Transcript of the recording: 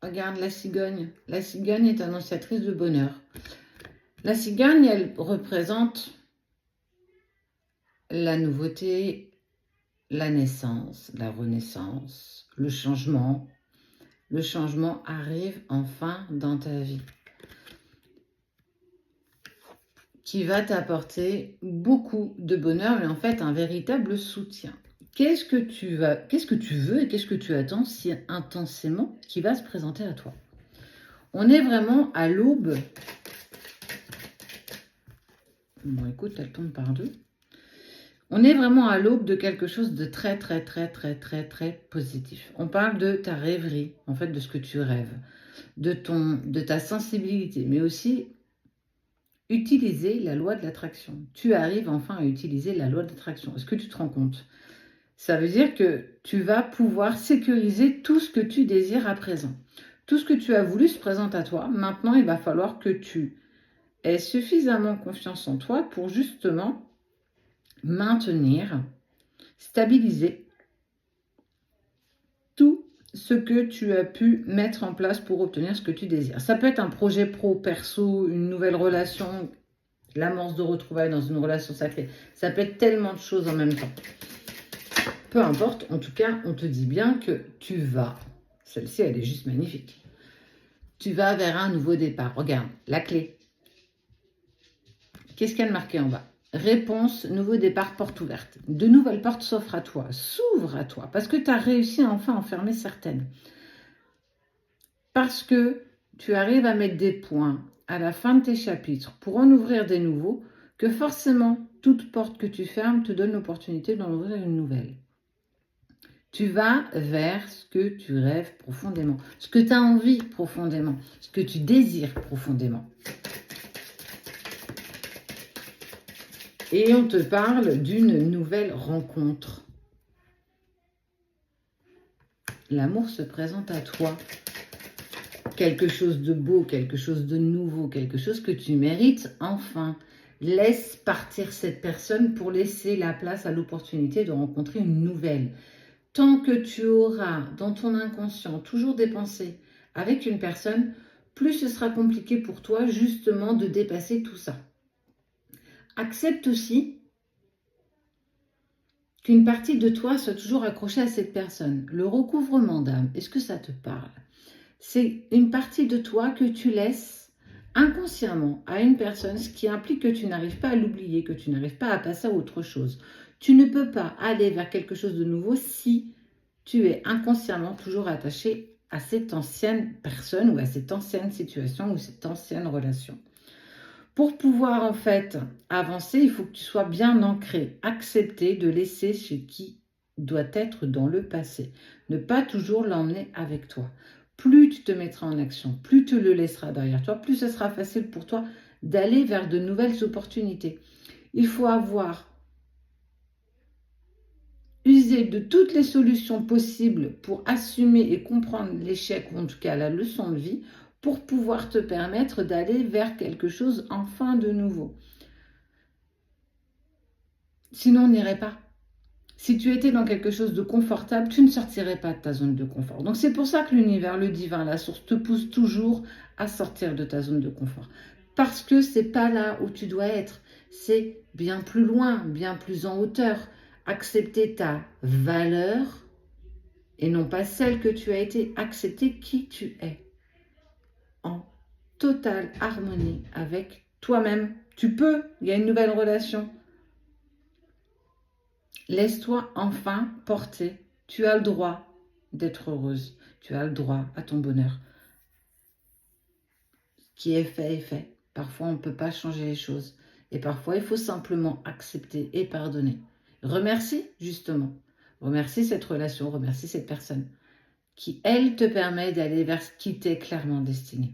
Regarde la cigogne. La cigogne est annonciatrice de bonheur. La cigogne, elle représente la nouveauté, la naissance, la renaissance, le changement. Le changement arrive enfin dans ta vie, qui va t'apporter beaucoup de bonheur, mais en fait un véritable soutien. Qu'est-ce que tu veux et qu'est-ce que tu attends si intensément qui va se présenter à toi? On est vraiment à l'aube. Bon, écoute, elle tombe par deux. On est vraiment à l'aube de quelque chose de très positif. On parle de ta rêverie, en fait, de ce que tu rêves, de ta sensibilité, mais aussi utiliser la loi de l'attraction. Tu arrives enfin à utiliser la loi de l'attraction. Est-ce que tu te rends compte? Ça veut dire que tu vas pouvoir sécuriser tout ce que tu désires à présent. Tout ce que tu as voulu se présente à toi. Maintenant, il va falloir que tu aies suffisamment confiance en toi pour justement maintenir, stabiliser tout ce que tu as pu mettre en place pour obtenir ce que tu désires. Ça peut être un projet pro, perso, une nouvelle relation, l'amorce de retrouvailles dans une relation sacrée. Ça peut être tellement de choses en même temps. Peu importe, en tout cas, on te dit bien que tu vas. Celle-ci, elle est juste magnifique. Tu vas vers un nouveau départ. Regarde, la clé. Qu'est-ce qu'elle marquait en bas? Réponse, nouveau départ, porte ouverte. De nouvelles portes s'offrent à toi, s'ouvrent à toi, parce que tu as réussi à enfin en fermer certaines. Parce que tu arrives à mettre des points à la fin de tes chapitres pour en ouvrir des nouveaux, que forcément, toute porte que tu fermes te donne l'opportunité d'en ouvrir une nouvelle. Tu vas vers ce que tu rêves profondément, ce que tu as envie profondément, ce que tu désires profondément. Et on te parle d'une nouvelle rencontre. L'amour se présente à toi. Quelque chose de beau, quelque chose de nouveau, quelque chose que tu mérites enfin. Laisse partir cette personne pour laisser la place à l'opportunité de rencontrer une nouvelle. Tant que tu auras dans ton inconscient toujours des pensées avec une personne, plus ce sera compliqué pour toi justement de dépasser tout ça. Accepte aussi qu'une partie de toi soit toujours accrochée à cette personne. Le recouvrement d'âme, est-ce que ça te parle? C'est une partie de toi que tu laisses inconsciemment à une personne, ce qui implique que tu n'arrives pas à l'oublier, que tu n'arrives pas à passer à autre chose. Tu ne peux pas aller vers quelque chose de nouveau si tu es inconsciemment toujours attaché à cette ancienne personne ou à cette ancienne situation ou cette ancienne relation. Pour pouvoir en fait avancer, il faut que tu sois bien ancré, accepter de laisser ce qui doit être dans le passé. Ne pas toujours l'emmener avec toi. Plus tu te mettras en action, plus tu le laisseras derrière toi, plus ce sera facile pour toi d'aller vers de nouvelles opportunités. Il faut avoir usé de toutes les solutions possibles pour assumer et comprendre l'échec ou en tout cas la leçon de vie pour pouvoir te permettre d'aller vers quelque chose enfin de nouveau. Sinon, on n'irait pas. Si tu étais dans quelque chose de confortable, tu ne sortirais pas de ta zone de confort. Donc c'est pour ça que l'univers, le divin, la source te pousse toujours à sortir de ta zone de confort. Parce que c'est pas là où tu dois être. C'est bien plus loin, bien plus en hauteur. Accepter ta valeur et non pas celle que tu as été. Accepter qui tu es. En totale harmonie avec toi-même. Tu peux, il y a une nouvelle relation. Laisse-toi enfin porter. Tu as le droit d'être heureuse. Tu as le droit à ton bonheur. Ce qui est fait est fait. Parfois, on ne peut pas changer les choses. Et parfois, il faut simplement accepter et pardonner. Remercie, justement. Remercie cette relation, remercie cette personne qui, elle, te permet d'aller vers ce qui t'est clairement destiné.